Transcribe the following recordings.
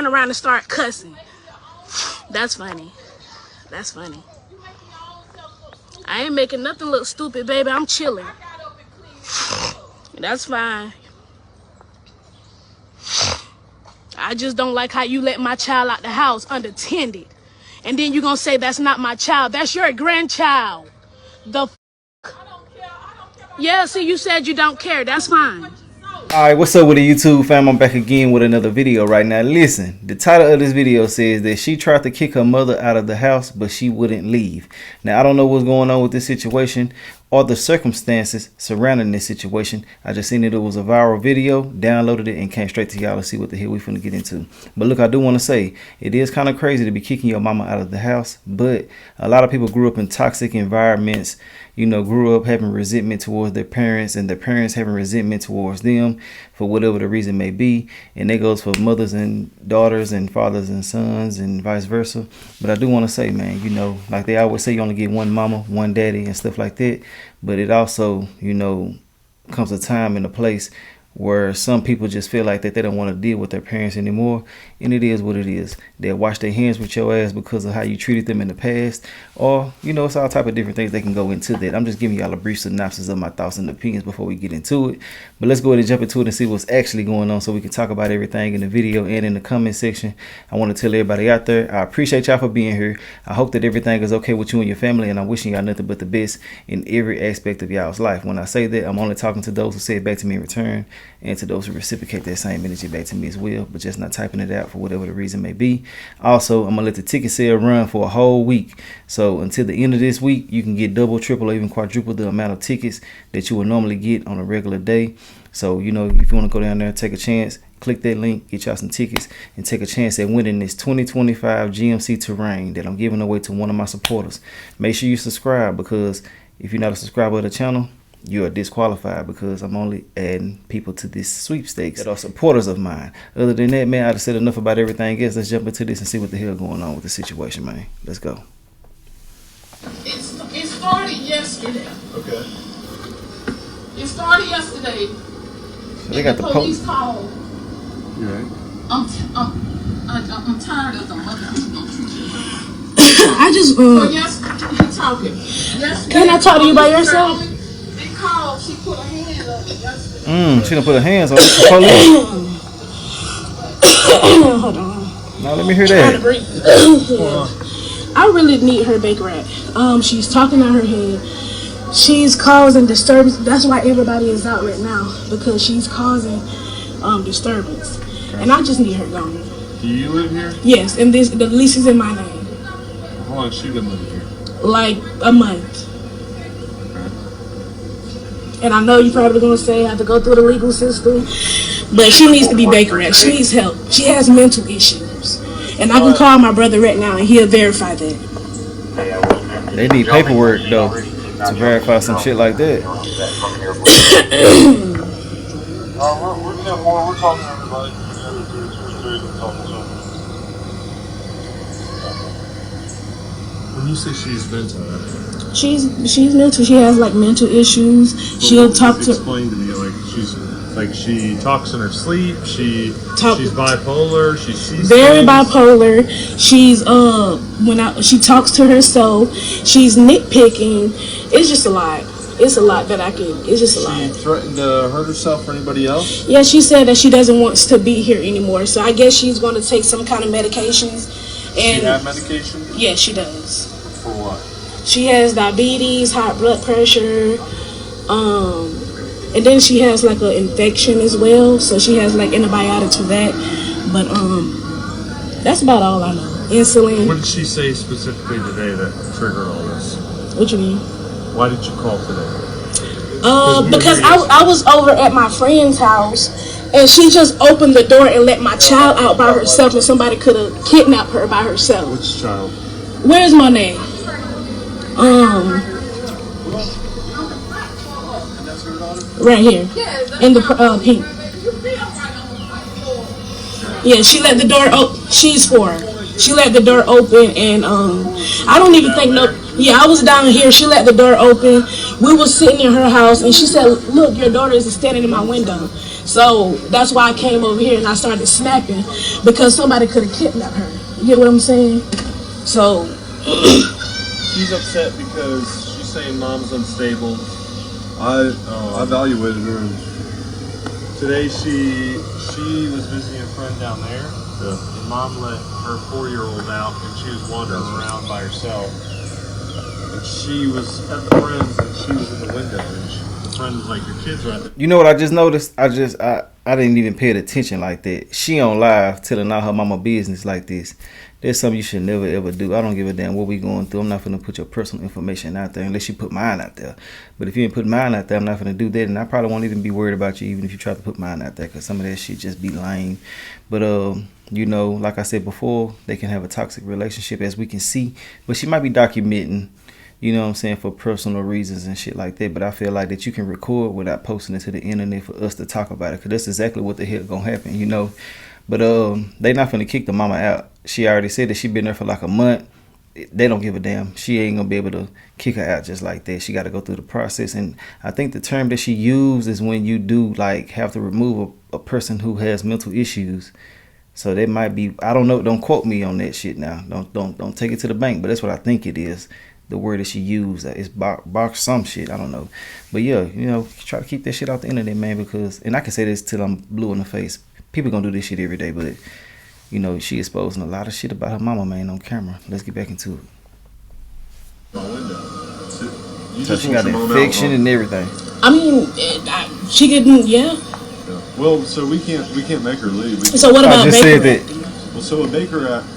turn around and start cussing. That's funny. That's funny. I ain't making nothing look stupid, baby. I'm chilling. That's fine. I just don't like how you let my child out the house unattended. And then you're going to say that's not my child. That's your grandchild. The f***. Yeah, see, you said you don't care. That's fine. Alright, what's up with the YouTube fam? I'm back again with another video right now. Listen, the title of this video says that she tried to kick her mother out of the house, but she wouldn't leave. Now, I don't know what's going on with this situation or the circumstances surrounding this situation. I just seen it was a viral video, downloaded it, and came straight to y'all to see what the hell we finna get into. But look, I do want to say, it is kind of crazy to be kicking your mama out of the house, but a lot of people grew up in toxic environments, you know, grew up having resentment towards their parents and their parents having resentment towards them for whatever the reason may be. And that goes for mothers and daughters and fathers and sons and vice versa. But I do want to say, man, you know, like they always say, you only get one mama, one daddy and stuff like that. But it also, you know, comes a time and a place where some people just feel like that they don't want to deal with their parents anymore, and it is what it is. They'll wash their hands with your ass because of how you treated them in the past, or, you know, it's all type of different things they can go into that. I'm just giving y'all a brief synopsis of my thoughts and opinions before we get into it. But let's go ahead and jump into it and see what's actually going on so we can talk about everything in the video and in the comment section. I want to tell everybody out there, I appreciate y'all for being here. I hope that everything is okay with you and your family, and I'm wishing y'all nothing but the best in every aspect of y'all's life. When I say that, I'm only talking to those who say it back to me in return, and to those who reciprocate that same energy back to me as well, but just not typing it out for whatever the reason may be. Also, I'm gonna let the ticket sale run for a whole week, so until the end of this week you can get double, triple, or even quadruple the amount of tickets that you would normally get on a regular day. So, you know, if you want to go down there and take a chance, click that link, get y'all some tickets, and take a chance at winning this 2025 GMC Terrain that I'm giving away to one of my supporters. Make sure you subscribe, because if you're not a subscriber of the channel, you are disqualified, because I'm only adding people to this sweepstakes that are supporters of mine. Other than that, man, I've said enough about everything else. Let's jump into this and see what the hell going on with the situation, man. Let's go. It started yesterday. Okay. It started yesterday. So they got the police call. You right? I'm tired of them. I just yes, he talking. Yes, can I talk to you by yourself? They called. She put her hand up yesterday. She done put her hands on the police. Hold on. Now let me hear that. I really need her bake rat. She's talking out her head. She's causing disturbance. That's why everybody is out right now, because she's causing disturbance. Okay. And I just need her gone. Do you live here? Yes, and the lease is in my name. How long has she been living here? Like a month. Okay. And I know you're probably going to say I have to go through the legal system, but she needs to be bake rat. She needs help. She has mental issues. And I can call my brother right now and he'll verify that. They need paperwork though to verify some shit like that. We're talking to everybody. When you say she's mental, she's mental. She has like mental issues. She'll talk to. Explain to me, she talks in her sleep. She's bipolar. She's very bipolar. She's she talks to herself. She's nitpicking. It's just a lot. It's a lot that I can. It's just a lot. She threatened to hurt herself or anybody else? Yeah, she said that she doesn't want to be here anymore. So I guess she's going to take some kind of medications. And she have medication? Yeah, she does. For what? She has diabetes, high blood pressure, and then she has like an infection as well. So she has like antibiotics for that. But that's about all I know. Insulin. What did she say specifically today that triggered all this? What you mean? Why did you call today? Because I was over at my friend's house, and she just opened the door and let my child out by herself, and somebody could have kidnapped her by herself. Which child? Where's my name? Right here. In the pink. Yeah, she let the door open. She's 4. She let the door open, and I don't even think yeah, I was down here. She let the door open. We were sitting in her house, and she said, "Look, your daughter is standing in my window." So that's why I came over here and I started snapping, because somebody could have kidnapped her. You get what I'm saying? So she's upset because she's saying mom's unstable. I evaluated her. Today she was visiting a friend down there. Yeah. And mom let her 4-year-old out, and she was wandering around by herself. And she was at the friend's, and she was in the window, and the friend was like, "Your kid's right there." You know what I just noticed? I didn't even pay attention like that. She on live telling all her mama business like this. There's something you should never ever do. I don't give a damn what we going through. I'm not finna put your personal information out there unless you put mine out there. But if you ain't put mine out there, I'm not finna do that. And I probably won't even be worried about you even if you try to put mine out there, because some of that shit just be lame. But you know, like I said before, they can have a toxic relationship, as we can see. But she might be documenting, you know what I'm saying, for personal reasons and shit like that. But I feel like that you can record without posting it to the internet for us to talk about it, because that's exactly what the hell gonna happen, you know. But they not finna kick the mama out. She already said that she been there for like a month. They don't give a damn. She ain't gonna be able to kick her out just like that. She got to go through the process. And I think the term that she used is when you do like have to remove a person who has mental issues. So that might be, I don't know, don't quote me on that shit now. Don't take it to the bank, but that's what I think it is. The word that she used is box some shit. I don't know. But yeah, you know, try to keep that shit off the internet, man, because, and I can say this till I'm blue in the face, people gonna do this shit every day, but you know, she exposing a lot of shit about her mama, man, on camera. Let's get back into it. So she got infection and everything. I mean, she could, yeah. Well, so we can't make her leave. So what about Baker Act? Well, so a Baker Act,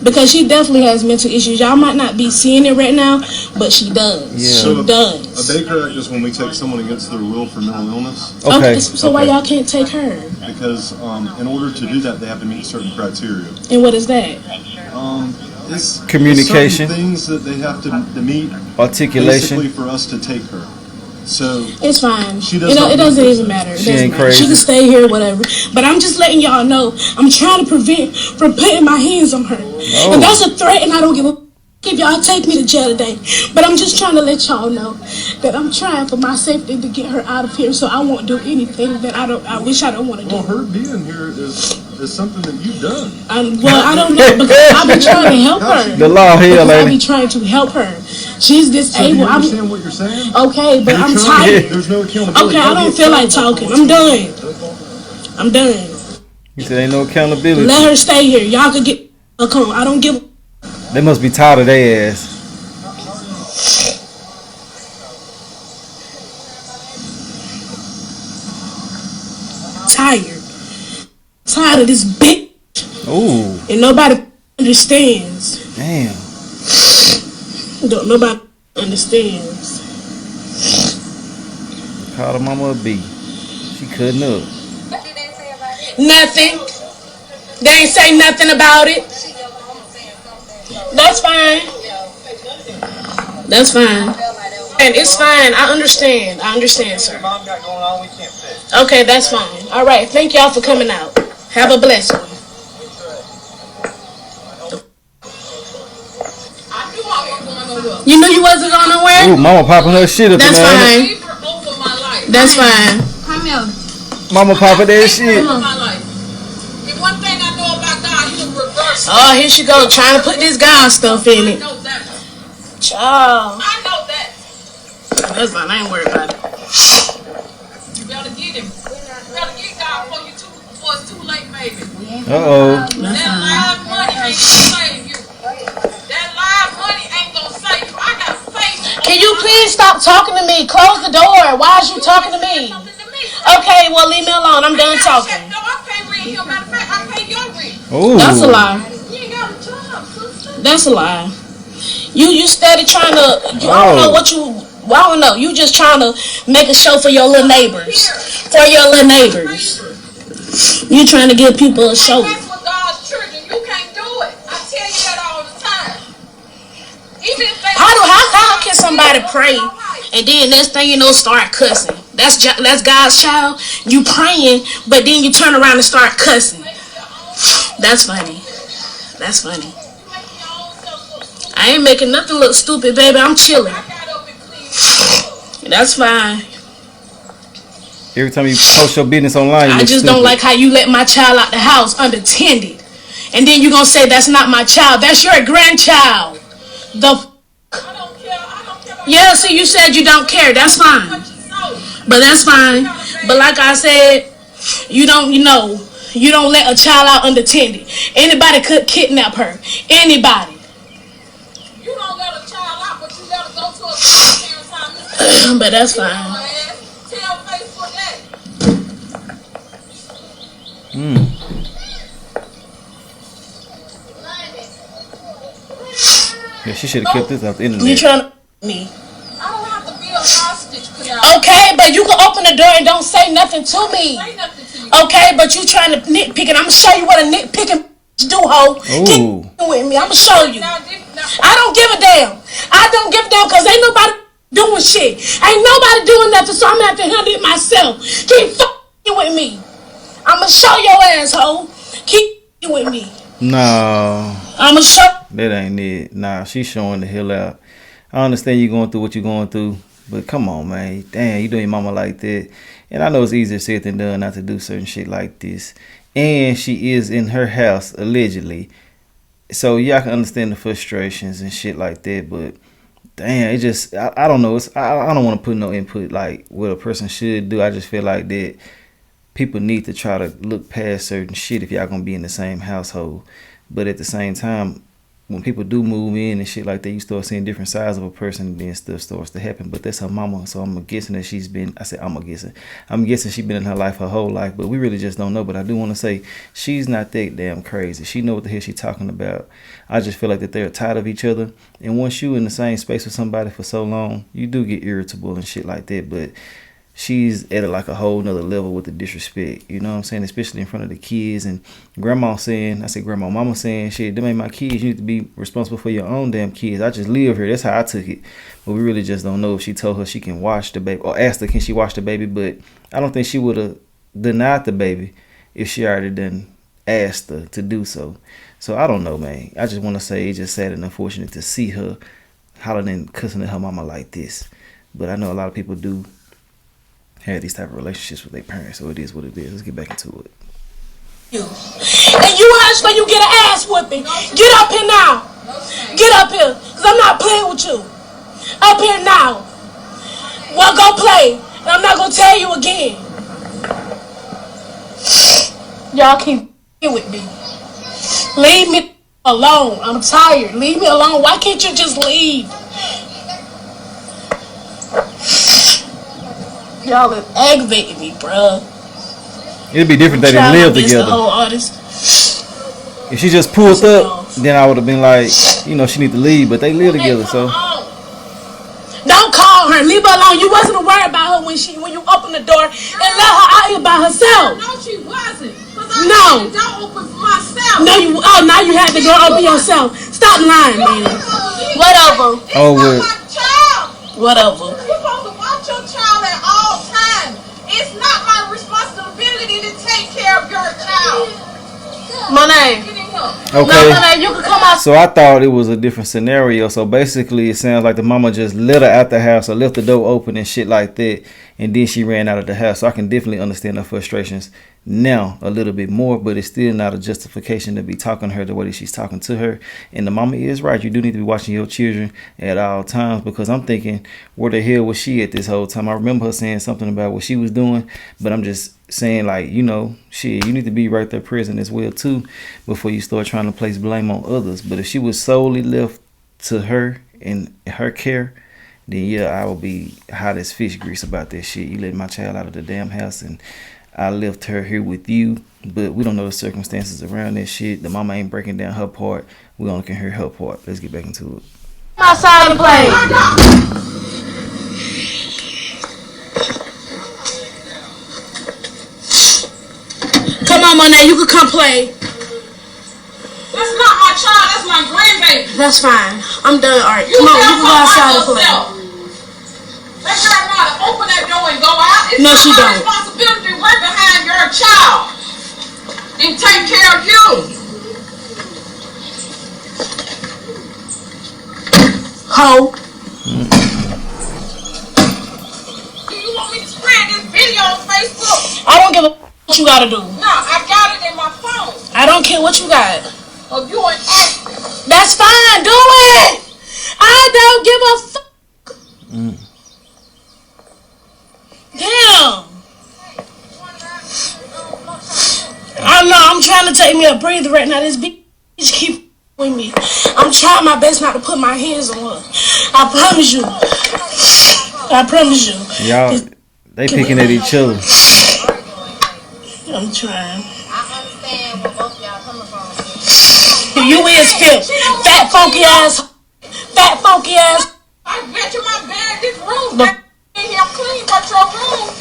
because she definitely has mental issues. Y'all might not be seeing it right now, but she does. Yeah. She does. A Baker Act is when we take someone against their will for mental illness. Okay. So why y'all can't take her? Because in order to do that, they have to meet certain criteria. And what is that? It's communication, certain things that they have to meet. Articulation. Basically, for us to take her. So it's fine. She it doesn't even matter. She ain't crazy. She can stay here, whatever. But I'm just letting y'all know, I'm trying to prevent from putting my hands on her. Oh. And that's a threat, and I don't give a if y'all take me to jail today. But I'm just trying to let y'all know that I'm trying for my safety to get her out of here, so I won't do anything that I wish I don't want to do. Well, her being here is something that you've done. Well, I don't know, because I've been trying to help her. The law here, lady. I've been trying to help her. She's disabled. So do you understand what you're saying? Okay, but I'm tired. There's no accountability. Okay, I don't feel like talking. I'm done. I'm done. You said ain't no accountability. Let her stay here. Y'all could get a cone. I don't give. They must be tired of their ass. Tired of this bitch. Ooh. And nobody understands. Damn. Nobody understands. Called her mama a B. She couldn't up. What did they say about it? Nothing. They ain't say nothing about it. That's fine. That's fine. And it's fine. I understand. I understand, sir. Mom got going on, we can't fix. Okay, that's fine. All right. Thank y'all for coming out. Have a blessed one. You knew you wasn't going nowhere? Ooh, mama popping her shit up. That's fine. That's fine. Come here. Mama popping that shit. One thing I know about God, He'll reverse. Oh, here she go, trying to put this God stuff in it. I know that. Child. I know that. That's fine. I ain't worried about it. You better get Him. You better get God before it's too late, baby. Uh-oh. That live money ain't gonna save you. That live money ain't gonna save you. I got faith. Can you please stop talking to me? Close the door. Why is you talking to me? Okay, well, leave me alone. I'm done talking. No, I pay rent here. Matter of fact, I pay your rent. Ooh. That's a lie. You ain't got a job, sister. That's a lie. You steady trying to, I don't know what you, I don't know. You just trying to make a show for your little neighbors. For your little neighbors. You trying to give people a show. That's for God's children. You can't do it. I tell you that all the time. Even if they How can somebody pray and then next thing you know start cussing? That's God's child. You praying, but then you turn around and start cussing. That's funny. That's funny. I ain't making nothing look stupid, baby. I'm chilling. That's fine. Every time you post your business online, you I look just stupid. don't like how you let my child out the house unattended. And then you gonna say that's not my child. That's your grandchild. The I don't care. I don't care about Yeah, see, you said you don't care. That's fine. what you sold. But that's fine. But like I said, you don't let a child out unattended. Anybody could kidnap her. Anybody. You don't let a child out, but you let her go to a parent's house. But that's fine. Tell Facebook that. Yeah, she should have kept this off the You internet. trying to me. I don't have to be a hostage, Canal. Okay, but you can open the door and don't say nothing to me. Say nothing to you. Okay, but you trying to nitpick, and I'm gonna show you what a nitpicking do, ho. Keep Ooh. with me. I'm gonna show you. Now, I don't give a damn. I don't give a damn because ain't nobody doing shit. Ain't nobody doing nothing, so I'm gonna have to handle it myself. Keep fucking with me. I'm gonna show your asshole. Keep with me. No, I'm gonna show. that ain't it. Nah, she's showing the hell out. I understand you going through what you're going through, but come on, man. Damn, you doing your mama like that. And I know it's easier said than done not to do certain shit like this. And she is in her house, allegedly. So y'all can understand the frustrations and shit like that, but damn, it just, I don't know. I don't want to put no input like what a person should do. I just feel like that people need to try to look past certain shit if y'all gonna be in the same household. But at the same time, when people do move in and shit like that, you start seeing different sides of a person, and then stuff starts to happen. But that's her mama, so I'm guessing that she's been, I'm guessing she's been in her life her whole life, but we really just don't know. But I do want to say she's not that damn crazy. She know what the hell she's talking about. I just feel like that they're tired of each other, and once you in the same space with somebody for so long, you do get irritable and shit like that. But she's at like a whole nother level with the disrespect, you know what I'm saying? Especially in front of the kids, and mama saying, shit, them ain't my kids. You need to be responsible for your own damn kids. I just live here. That's how I took it. But we really just don't know if she told her she can watch the baby, or asked her, can she watch the baby? But I don't think she would have denied the baby if she already done asked her to do so. So I don't know, man. I just want to say it's just sad and unfortunate to see her hollering and cussing at her mama like this. But I know a lot of people do have these type of relationships with their parents, so it is what it is. Let's get back into it. And you hush when you get an ass whipping. Get up here now. Get up here, because I'm not playing with you. Up here now. Well, go play. And I'm not going to tell you again. Y'all keep with me. Leave me alone. I'm tired. Leave me alone. Why can't you just leave? Y'all is aggravating me, bruh. It'd be different if they didn't live together. The whole artist. If she just pulled up, then I would have been like, you know, she need to leave. But they live together, so. Don't call her. Leave her alone. You wasn't worried about her when you opened the door and let her out here by herself. No, she wasn't. No. Don't open for myself. No, now you had to go open yourself. Stop lying, man. Whatever. Oh, well. Whatever. You're supposed to watch your child at all times. It's not my responsibility to take care of your child. Monet. Get in here. Okay. No, Monet, you can come out. So I thought it was a different scenario. So basically, it sounds like the mama just let her out the house or left the door open and shit like that, and then she ran out of the house. So I can definitely understand her frustrations now a little bit more, but it's still not a justification to be talking to her the way that she's talking to her. And the mama is right. You do need to be watching your children at all times, because I'm thinking, where the hell was she at this whole time? I remember her saying something about what she was doing, but I'm just saying, like, you know, shit, you need to be right there present as well too before you start trying to place blame on others. But if she was solely left to her and her care, then yeah, I will be hot as fish grease about that shit. You let my child out of the damn house and I left her here with you, but we don't know the circumstances around that shit. The mama ain't breaking down her part. We only can hear her part. Let's get back into it. Outside and play. Come on, Monet, you can come play. That's not my child. That's my grandbaby. That's fine. I'm done, Art. Come on, you can go outside and play. Let your mother open that door and go out. It's No, not she my don't. responsibility to right behind your child and take care of you. Ho. Do you want me to spread this video on Facebook? I don't give a what you gotta do. No, I got it in my phone. I don't care what you got. Oh, you an actor. That's fine. Do it. I don't give a fuck. Damn. I know. I'm trying to take me a breather right now. This bitch keep with me. I'm trying my best not to put my hands on her. I promise you. I promise you. Y'all, they picking at each other. I'm trying. I understand where both of y'all coming from. You is filth. Fat funky ass. Fat funky ass. I bet you my bed, this room, in here clean, but your room,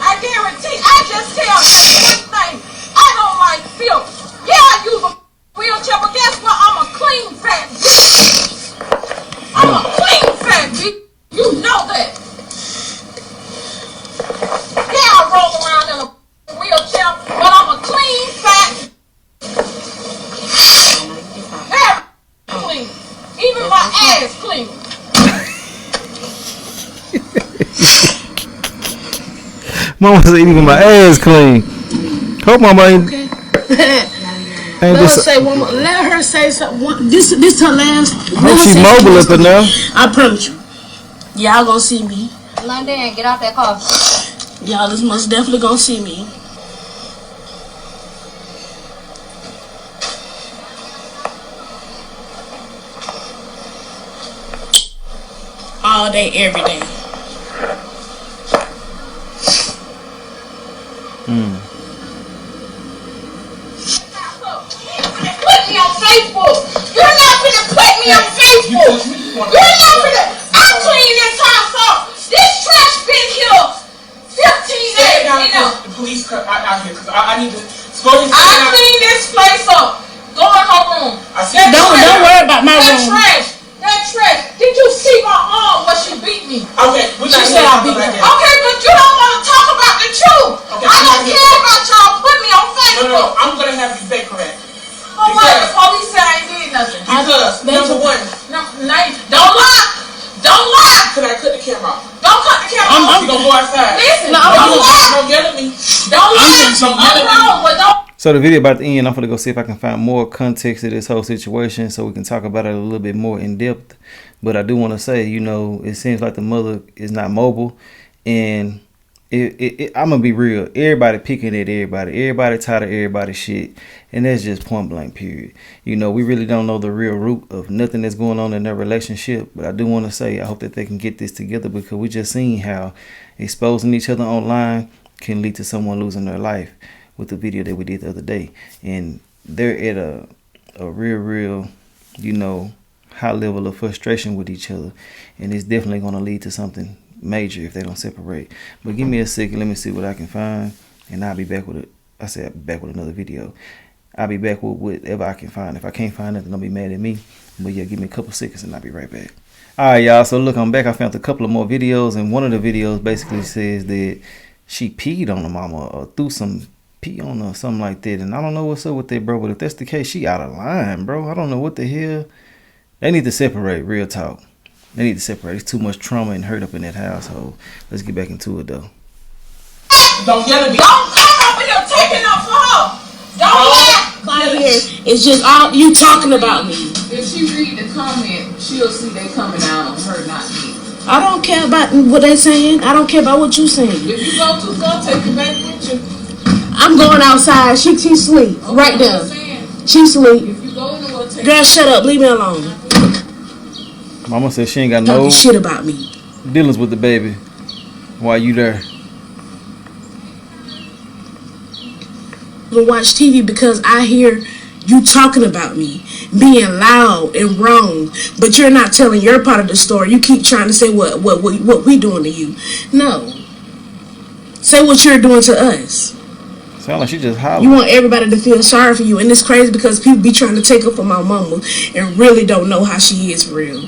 I guarantee, I just tell you one thing, I don't like filth. Yeah, I use a wheelchair, but guess what? I'm a clean fat bitch. I'm a clean fat bitch. You know that. Yeah, I roll around in a wheelchair, but I'm a clean fat. Very clean. Even my ass clean. Mama said even my ass clean. Hope mama ain't. Okay. Ain't just, Let her say something. This her last. hope she mobile up now. I promise you. Y'all gonna see me. London, get off that car. Y'all is most definitely gonna see me. All day, every day. Put me on Facebook. You're not gonna put me on Facebook. You're not gonna. I clean this house up. This trash been here 15 days. You know. The police out here because I need to go ahead and I clean this place up. Go in her room. Don't worry about my That room. trash. That trash. Did you see my arm when she beat me? Okay, we're not She said I beat her. Okay, but you don't want to talk about the truth. Okay, I don't care about y'all. Put me on Facebook. No, I'm gonna have you stay correct. Oh, why the police say I ain't did nothing? Because number one, Don't lie. Don't lie. could I cut the camera off? Don't cut the camera off. You gonna go outside? Listen, No, don't lie. Don't yell at me. Don't lie. I'm wrong, but don't. So the video about to end. I'm gonna go see if I can find more context to this whole situation so we can talk about it a little bit more in depth. But I do want to say, you know, it seems like the mother is not mobile, and I'm gonna be real. Everybody picking at everybody. Everybody tired of everybody's shit, and that's just point blank. Period. You know, we really don't know the real root of nothing that's going on in their relationship. But I do want to say, I hope that they can get this together, because we just seen how exposing each other online can lead to someone losing their life with the video that we did the other day. And they're at a real, you know, high level of frustration with each other, and it's definitely going to lead to something major if they don't separate. But give me a second, let me see what I can find, and I'll be back with it. I said I'll be back with another video. I'll be back with whatever I can find. If I can't find it, don't be mad at me. But yeah, give me a couple seconds and I'll be right back. Alright, y'all, so look, I'm back. I found a couple of more videos, and one of the videos basically says that she peed on the mama or threw some pee on her or something like that. And I don't know what's up with that, bro, but if that's the case, she out of line, bro. I don't know what the hell. They need to separate, real talk. They need to separate. It's too much trauma and hurt up in that household. Let's get back into it, though. Don't yell at me. Don't come over here taking up for her. Don't lie. It's just all you talking about me. If she read the comment, she'll see they coming out on her, not me. I don't care about what they saying. I don't care about what you saying. If you go too far, take it back with you. I'm going outside. She sleep right there. She sleep. If you go nowhere, take Girl, shut up. Leave me alone. Mama said she ain't got Talking no shit about me. dealings with the baby while you there. To watch TV because I hear you talking about me, being loud and wrong, but you're not telling your part of the story. You keep trying to say what we doing to you. No. Say what you're doing to us. Sound like she just hollering. You want everybody to feel sorry for you, and it's crazy because people be trying to take her for my mama and really don't know how she is for real.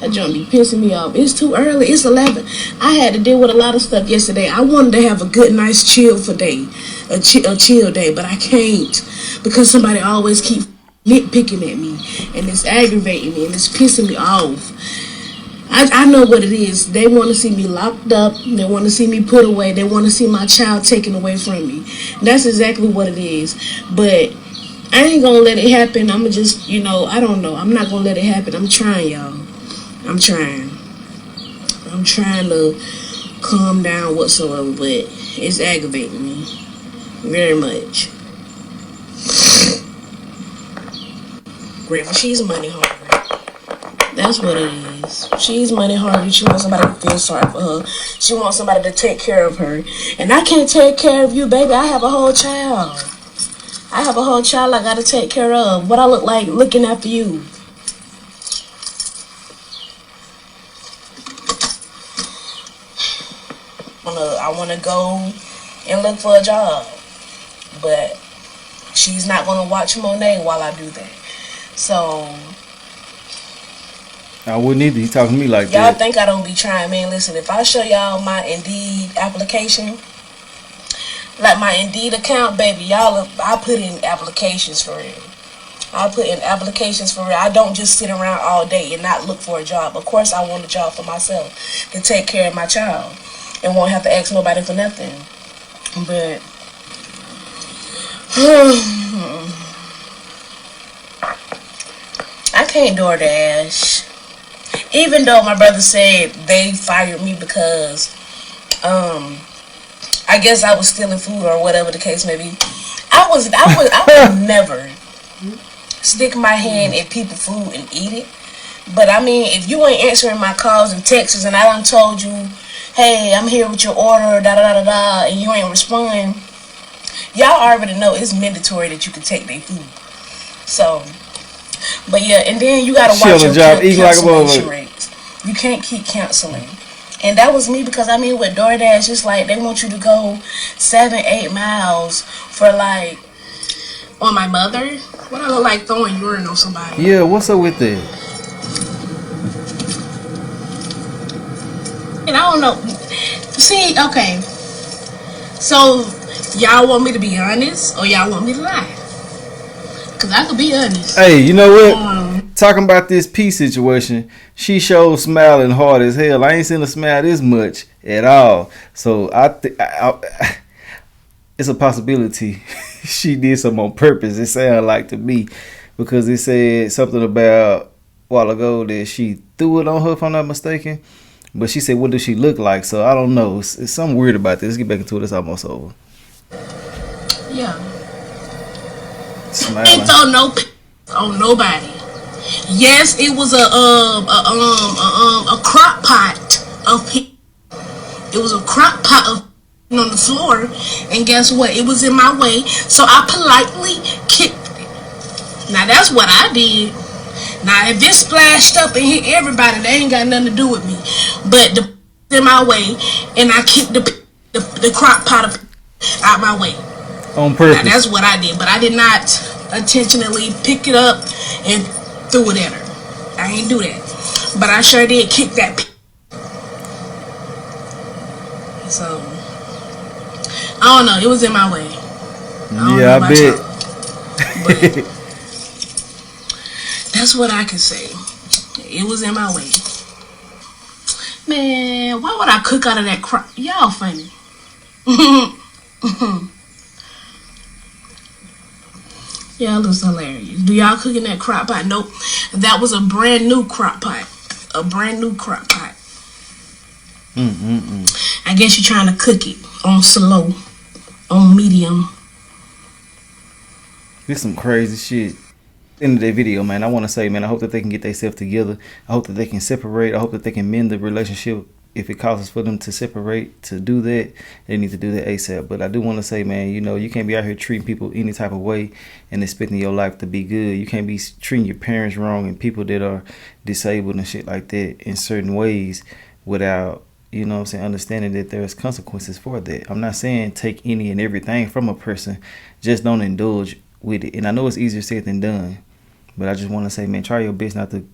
That junk be pissing me off. It's too early. It's 11. I had to deal with a lot of stuff yesterday. I wanted to have a good, nice, chill day, a chill day, but I can't because somebody always keep nitpicking at me, and it's aggravating me, and it's pissing me off. I know what it is. They want to see me locked up. They want to see me put away. They want to see my child taken away from me. That's exactly what it is. But I ain't gonna let it happen. I'ma just, I don't know. I'm not gonna let it happen. I'm trying, y'all. I'm trying to calm down whatsoever, but it's aggravating me very much. Grandma, she's money hungry. That's what it is. She's money hungry. She wants somebody to feel sorry for her. She wants somebody to take care of her. And I can't take care of you, baby. I have a whole child. I gotta take care of. What I look like looking after you. I wanna go and look for a job. But she's not gonna watch Monet while I do that. So I wouldn't either. He talking to me like y'all that. think I don't be trying, man. Listen, if I show y'all my Indeed application, like my Indeed account, baby, I put in applications for real. I don't just sit around all day and not look for a job. Of course, I want a job for myself to take care of my child and won't have to ask nobody for nothing. But I can't DoorDash. Even though my brother said they fired me because I guess I was stealing food or whatever the case may be. I would never stick my hand in people's food and eat it. But I mean, if you ain't answering my calls and texts and I done told you, hey, I'm here with your order, da da da da da, and you ain't responding, y'all already know it's mandatory that you can take their food. So, but yeah, and then you gotta watch your cancellation rates. You can't keep canceling. And that was me because, I mean, with DoorDash, it's like they want you to go 7-8 miles for like, on my mother. What I look like throwing urine on somebody? Yeah, what's up with that? And I don't know. See, okay. So, y'all want me to be honest or y'all want me to lie? Because I could be honest. Hey, you know what? Talking about this P situation, she shows smiling hard as hell. I ain't seen her smile this much at all. So it's a possibility she did something on purpose. It sounded like to me because it said something about a while ago that she threw it on her, if I'm not mistaken. But she said, "What does she look like?" So I don't know. It's something weird about this. Let's get back into it. It's almost over. Yeah. Smiling. Ain't throw no on nobody. Yes, it was a crock pot of it was a crock pot of on the floor, and guess what? It was in my way, so I politely kicked it. Now that's what I did. Now if it splashed up and hit everybody, that ain't got nothing to do with me. But the in my way, and I kicked the crock pot of out my way. On purpose. Now that's what I did, but I did not intentionally pick it up and threw it at her. I ain't do that, but I sure did kick that. So I don't know. It was in my way. Yeah, I bet. But that's what I can say. It was in my way. Man, why would I cook out of that crap? Y'all funny. Y'all was hilarious. Do y'all cook in that crock pot? Nope. That was a brand new crock pot. A brand new crock pot. I guess you're trying to cook it on slow, on medium. This some crazy shit. End of their video, man. I want to say, man, I hope that they can get themselves together. I hope that they can separate. I hope that they can mend the relationship. If it causes for them to separate, to do that, they need to do that ASAP. But I do want to say, man, you know, you can't be out here treating people any type of way and expecting your life to be good. You can't be treating your parents wrong and people that are disabled and shit like that in certain ways without, you know what I'm saying, understanding that there's consequences for that. I'm not saying take any and everything from a person. Just don't indulge with it. And I know it's easier said than done. But I just want to say, man, try your best not to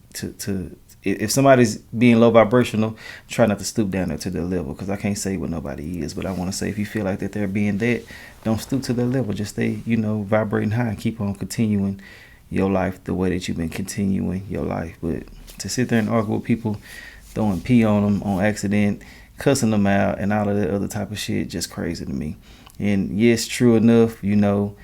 if somebody's being low vibrational, try not to stoop down there to their level, because I can't say what nobody is. But I want to say, if you feel like that they're being that, don't stoop to their level. Just stay, you know, vibrating high and keep on continuing your life the way that you've been continuing your life. But to sit there and argue with people throwing pee on them on accident, cussing them out, and all of that other type of shit. Just crazy to me. And yes, true enough, you know,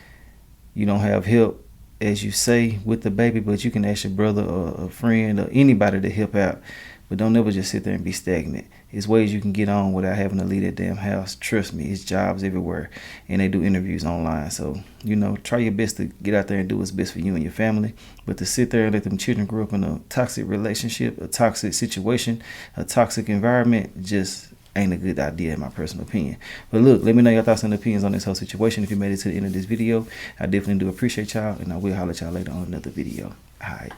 you don't have help, as you say, with the baby, but you can ask your brother or a friend or anybody to help out. But don't ever just sit there and be stagnant. There's ways you can get on without having to leave that damn house. Trust me, it's jobs everywhere, and they do interviews online. So, you know, try your best to get out there and do what's best for you and your family. But to sit there and let them children grow up in a toxic relationship, a toxic situation, a toxic environment, just ain't a good idea in my personal opinion. But look, let me know your thoughts and opinions on this whole situation. If you made it to the end of this video, I definitely do appreciate y'all, and I will holler at y'all later on another video. All right.